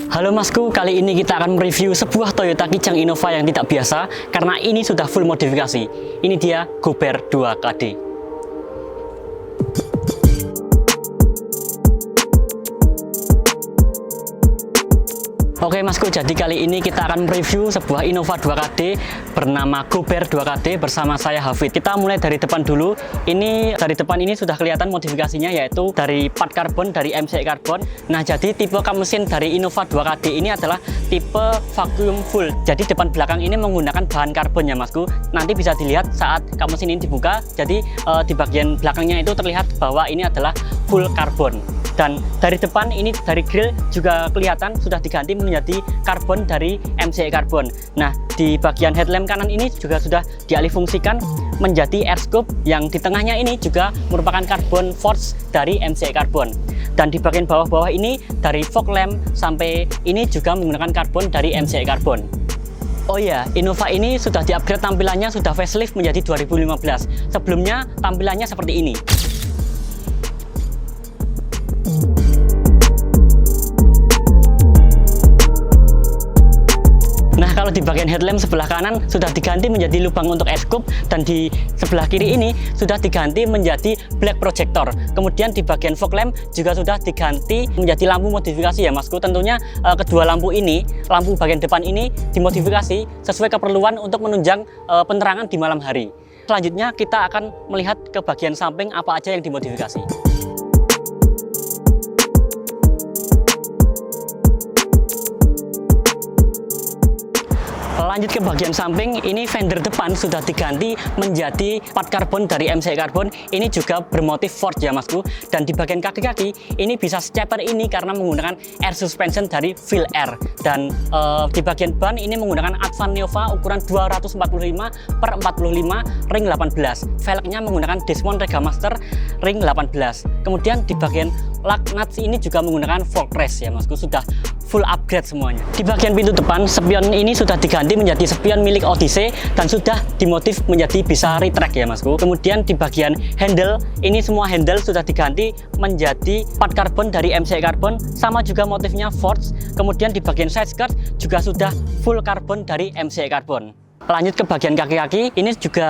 Halo Masku, kali ini kita akan mereview sebuah Toyota Kijang Innova yang tidak biasa karena ini sudah full modifikasi. Ini dia Gober 2KD. Oke Masku, jadi kali ini kita akan mereview sebuah Innova 2KD bernama Gober 2KD bersama saya Hafid. Kita mulai dari depan dulu. Ini dari depan ini sudah kelihatan modifikasinya, yaitu dari part karbon, dari MCI karbon. Nah, jadi tipe kap mesin dari Innova 2KD ini adalah tipe vacuum full. Jadi depan belakang ini menggunakan bahan karbon ya Masku. Nanti bisa dilihat saat kap mesin ini dibuka. Jadi di bagian belakangnya itu terlihat bahwa ini adalah full karbon. Dan dari depan ini dari grill juga kelihatan sudah diganti menjadi karbon dari MCI karbon. Nah, di bagian headlamp kanan ini juga sudah dialih fungsikan menjadi air scoop, yang di tengahnya ini juga merupakan karbon forge dari MCI karbon. Dan di bagian bawah-bawah ini dari fog lamp sampai ini juga menggunakan karbon dari MCI karbon. Oh ya, Innova ini sudah di-upgrade tampilannya, sudah facelift menjadi 2015. Sebelumnya tampilannya seperti ini. Nah, kalau di bagian headlamp sebelah kanan sudah diganti menjadi lubang untuk air scoop, dan di sebelah kiri ini sudah diganti menjadi black projector. Kemudian di bagian fog lamp juga sudah diganti menjadi lampu modifikasi ya Masku. Tentunya kedua lampu ini, lampu bagian depan ini dimodifikasi sesuai keperluan untuk menunjang penerangan di malam hari. Selanjutnya kita akan melihat ke bagian samping apa aja yang dimodifikasi. Lanjut ke bagian samping, ini fender depan sudah diganti menjadi part karbon dari MCI karbon. Ini juga bermotif forged ya Masku. Dan di bagian kaki-kaki ini bisa stepper ini karena menggunakan air suspension dari Feel Air. Dan di bagian ban ini menggunakan Advan Nova ukuran 245/45 ring 18. Velgnya menggunakan Desmond Regamaster ring 18. Kemudian di bagian lug nuts ini juga menggunakan Volcrest ya Masku. Sudah full upgrade semuanya. Di bagian pintu depan, spion ini sudah diganti menjadi spion milik Odyssey dan sudah dimotif menjadi bisa retract ya Masku. Kemudian di bagian handle, ini semua handle sudah diganti menjadi part karbon dari MCI karbon, sama juga motifnya forged. Kemudian di bagian side skirt juga sudah full karbon dari MCI karbon. Lanjut ke bagian kaki-kaki, ini juga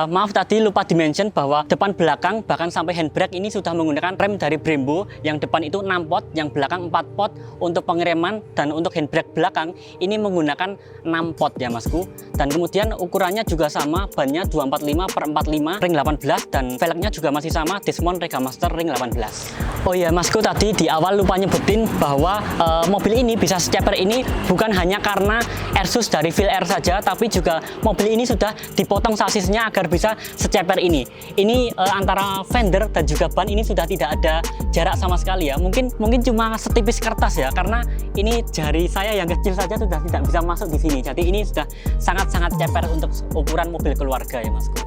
maaf tadi lupa dimention bahwa depan belakang bahkan sampai handbrake ini sudah menggunakan rem dari Brembo. Yang depan itu 6 pot, yang belakang 4 pot untuk pengereman, dan untuk handbrake belakang ini menggunakan 6 pot ya Masku. Dan kemudian ukurannya juga sama, bannya 245/45 ring 18, dan velgnya juga masih sama Desmond Regamaster ring 18. Oh iya Masku, tadi di awal lupa nyebutin bahwa mobil ini bisa stepper ini bukan hanya karena airsus dari Feel Air saja, tapi juga mobil ini sudah dipotong sasisnya agar bisa seceper ini. Ini antara fender dan juga ban ini sudah tidak ada jarak sama sekali ya. Mungkin cuma setipis kertas ya, karena ini jari saya yang kecil saja sudah tidak bisa masuk di sini. Jadi ini sudah sangat-sangat ceper untuk ukuran mobil keluarga ya Masku.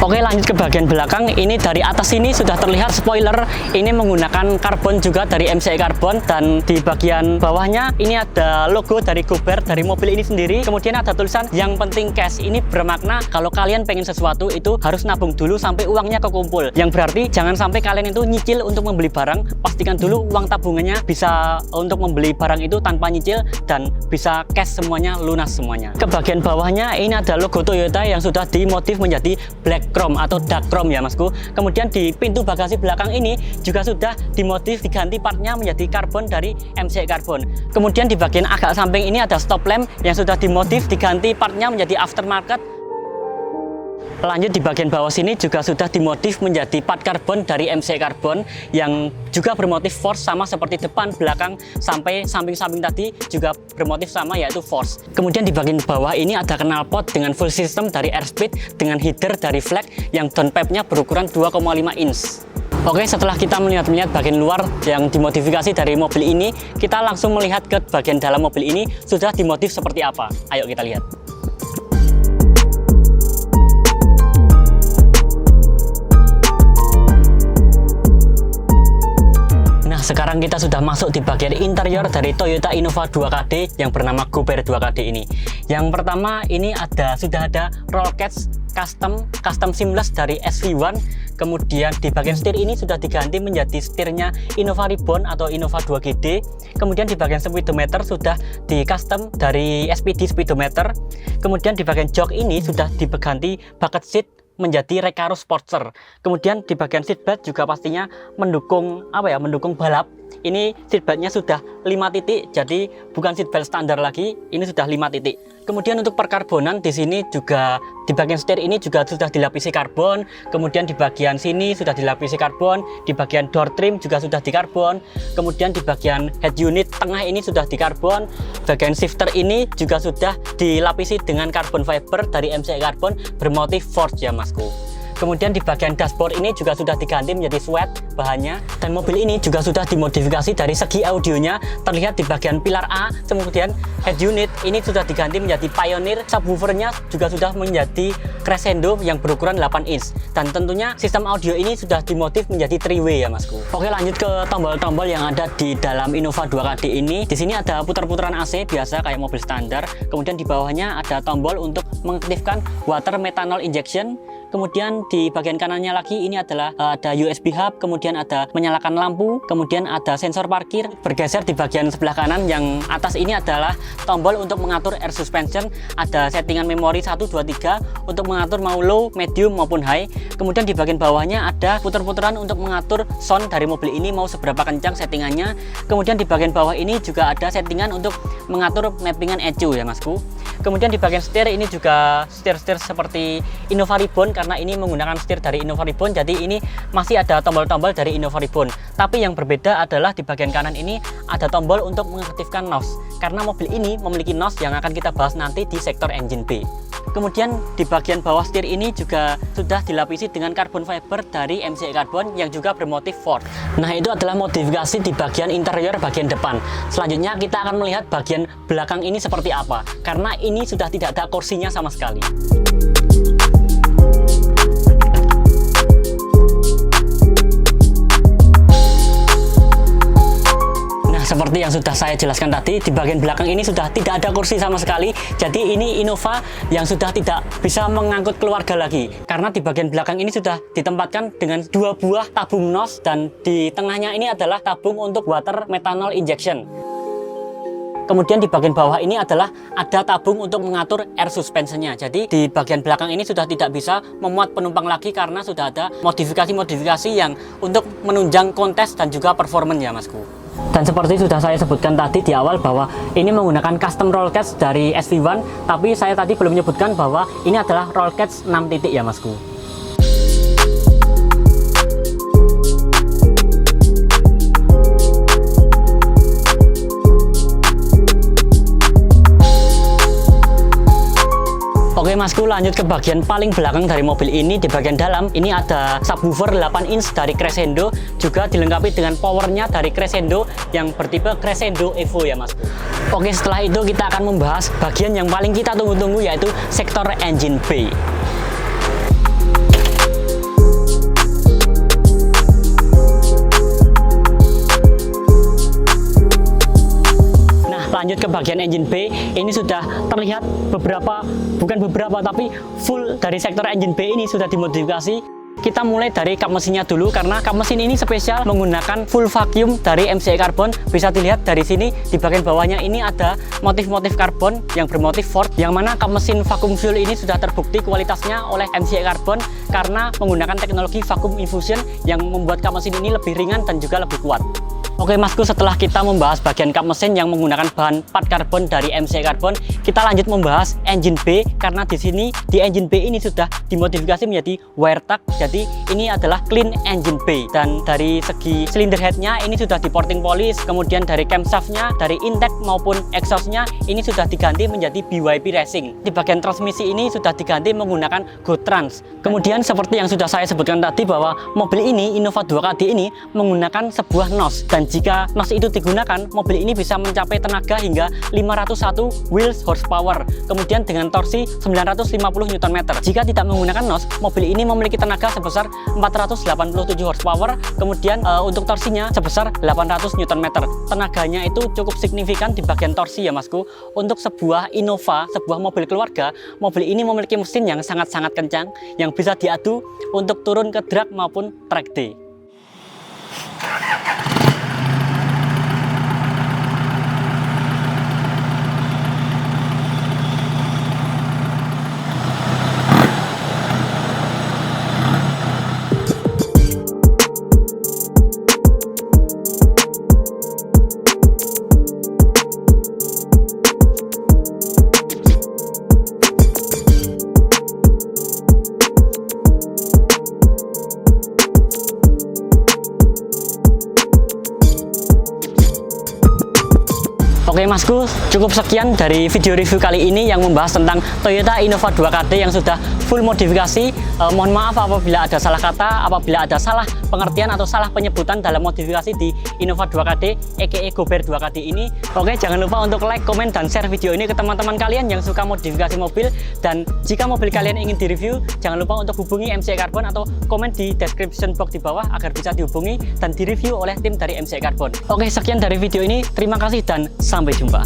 Oke, lanjut ke bagian belakang. Ini dari atas ini sudah terlihat spoiler. Ini menggunakan karbon juga dari MCI karbon, dan di bagian bawahnya ini ada logo dari Gober dari mobil ini sendiri. Kemudian ada tulisan yang penting cash. Ini bermakna kalau kalian pengen sesuatu itu harus nabung dulu sampai uangnya kekumpul. Yang berarti jangan sampai kalian itu nyicil untuk membeli barang. Pastikan dulu uang tabungannya bisa untuk membeli barang itu tanpa nyicil dan bisa cash semuanya, lunas semuanya. Ke bagian bawahnya ini ada logo Toyota yang sudah dimotif menjadi black chrome atau dark chrome ya Masku. Kemudian di pintu bagasi belakang ini juga sudah dimotif, diganti partnya menjadi karbon dari MCI karbon. Kemudian di bagian agak samping ini ada stop lamp yang sudah dimotif, diganti partnya menjadi aftermarket. Lanjut di bagian bawah sini juga sudah dimodif menjadi part karbon dari MCI karbon yang juga bermotif forged, sama seperti depan, belakang, sampai samping-samping tadi juga bermotif sama, yaitu forged. Kemudian di bagian bawah ini ada knalpot dengan full system dari airspeed dengan header dari flag yang downpipe-nya berukuran 2,5 inch. Oke, setelah kita melihat bagian luar yang dimodifikasi dari mobil ini, kita langsung melihat ke bagian dalam mobil ini sudah dimodif seperti apa. Ayo kita lihat. Sekarang kita sudah masuk di bagian interior dari Toyota Innova 2KD yang bernama Gober 2KD ini. Yang pertama ini sudah ada roll cage custom seamless dari SV1. Kemudian di bagian setir ini sudah diganti menjadi setirnya Innova Ribbon atau Innova 2GD. Kemudian di bagian speedometer sudah di custom dari SPD speedometer. Kemudian di bagian jok ini sudah diganti bucket seat menjadi Recaro Sportster. Kemudian di bagian seatbelt juga pastinya mendukung mendukung balap. Ini seatbeltnya sudah 5 titik, jadi bukan seatbelt standar lagi, ini sudah 5 titik. Kemudian untuk perkarbonan di sini juga di bagian setir ini juga sudah dilapisi karbon. Kemudian di bagian sini sudah dilapisi karbon, di bagian door trim juga sudah di karbon. Kemudian di bagian head unit tengah ini sudah di karbon. Bagian shifter ini juga sudah dilapisi dengan carbon fiber dari MCI Carbon bermotif forged ya Masku. Kemudian di bagian dashboard ini juga sudah diganti menjadi suede bahannya, dan mobil ini juga sudah dimodifikasi dari segi audionya. Terlihat di bagian pilar A, kemudian head unit ini sudah diganti menjadi Pioneer, subwoofernya juga sudah menjadi Crescendo yang berukuran 8 inch, dan tentunya sistem audio ini sudah dimodif menjadi 3-way ya Masku. Oke, lanjut ke tombol-tombol yang ada di dalam Innova 2KD ini. Di sini ada putar-putaran AC biasa kayak mobil standar. Kemudian di bawahnya ada tombol untuk mengaktifkan water methanol injection. Kemudian di bagian kanannya lagi ini adalah ada USB hub, kemudian ada menyalakan lampu, kemudian ada sensor parkir. Bergeser di bagian sebelah kanan yang atas ini adalah tombol untuk mengatur air suspension. Ada settingan memori 1, 2, 3 untuk mengatur mau low, medium maupun high. Kemudian di bagian bawahnya ada putar-putaran untuk mengatur sound dari mobil ini mau seberapa kencang settingannya. Kemudian di bagian bawah ini juga ada settingan untuk mengatur mappingan ECU ya Masku. Kemudian di bagian setir ini juga setir-setir seperti Innova Ribbon, karena ini menggunakan setir dari Innova Ribbon, jadi ini masih ada tombol-tombol dari Innova Ribbon. Tapi yang berbeda adalah di bagian kanan ini ada tombol untuk mengaktifkan NOS, karena mobil ini memiliki NOS yang akan kita bahas nanti di sektor engine B. Kemudian di bagian bawah setir ini juga sudah dilapisi dengan carbon fiber dari MCI Carbon yang juga bermotif Ford. Nah, itu adalah modifikasi di bagian interior bagian depan. Selanjutnya kita akan melihat bagian belakang ini seperti apa, karena ini sudah tidak ada kursinya sama sekali. Seperti yang sudah saya jelaskan tadi, di bagian belakang ini sudah tidak ada kursi sama sekali. Jadi ini Innova yang sudah tidak bisa mengangkut keluarga lagi, karena di bagian belakang ini sudah ditempatkan dengan 2 buah tabung NOS, dan di tengahnya ini adalah tabung untuk water methanol injection. Kemudian di bagian bawah ini adalah ada tabung untuk mengatur air suspensionnya. Jadi di bagian belakang ini sudah tidak bisa memuat penumpang lagi, karena sudah ada modifikasi-modifikasi yang untuk menunjang kontes dan juga performance ya Masku. Dan seperti sudah saya sebutkan tadi di awal bahwa ini menggunakan custom roll cage dari SV1, tapi saya tadi belum menyebutkan bahwa ini adalah roll cage 6 titik ya Masku. Oke Masku, lanjut ke bagian paling belakang dari mobil ini. Di bagian dalam ini ada subwoofer 8 inch dari Crescendo, juga dilengkapi dengan powernya dari Crescendo yang bertipe Crescendo Evo ya Masku. Oke, setelah itu kita akan membahas bagian yang paling kita tunggu-tunggu, yaitu sektor engine bay. Lanjut ke bagian engine bay, ini sudah terlihat tapi full dari sektor engine bay ini sudah dimodifikasi. Kita mulai dari kap mesinnya dulu, karena kap mesin ini spesial menggunakan full vacuum dari MCI Carbon. Bisa dilihat dari sini di bagian bawahnya ini ada motif-motif karbon yang bermotif Ford, yang mana kap mesin vacuum fuel ini sudah terbukti kualitasnya oleh MCI Carbon karena menggunakan teknologi vacuum infusion yang membuat kap mesin ini lebih ringan dan juga lebih kuat. Oke Masku, setelah kita membahas bagian kap mesin yang menggunakan bahan part karbon dari MCI Carbon, kita lanjut membahas engine bay, karena di sini di engine bay ini sudah dimodifikasi menjadi wire tag. Jadi ini adalah clean engine bay, dan dari segi cylinder headnya ini sudah di porting polish, kemudian dari camshaftnya, dari intake maupun exhaustnya ini sudah diganti menjadi BYP Racing. Di bagian transmisi ini sudah diganti menggunakan GoTrans. Kemudian seperti yang sudah saya sebutkan tadi bahwa mobil ini Innova 2KD ini menggunakan sebuah NOS, dan Dan jika NOS itu digunakan, mobil ini bisa mencapai tenaga hingga 501 wheels horsepower, kemudian dengan torsi 950 Nm. Jika tidak menggunakan NOS, mobil ini memiliki tenaga sebesar 487 horsepower, kemudian untuk torsinya sebesar 800 Nm. Tenaganya itu cukup signifikan di bagian torsi ya masku. Untuk sebuah Innova, sebuah mobil keluarga, mobil ini memiliki mesin yang sangat-sangat kencang yang bisa diadu untuk turun ke drag maupun track day. Oke masku, cukup sekian dari video review kali ini yang membahas tentang Toyota Innova 2KD yang sudah full modifikasi. Mohon maaf apabila ada salah kata, apabila ada salah pengertian atau salah penyebutan dalam modifikasi di Innova 2KD aka Gober 2KD ini. Oke, jangan lupa untuk like, komen, dan share video ini ke teman-teman kalian yang suka modifikasi mobil. Dan jika mobil kalian ingin direview, jangan lupa untuk hubungi MCI Carbon atau komen di description box di bawah agar bisa dihubungi dan direview oleh tim dari MCI Carbon. Oke, sekian dari video ini. Terima kasih dan sampai jumpa.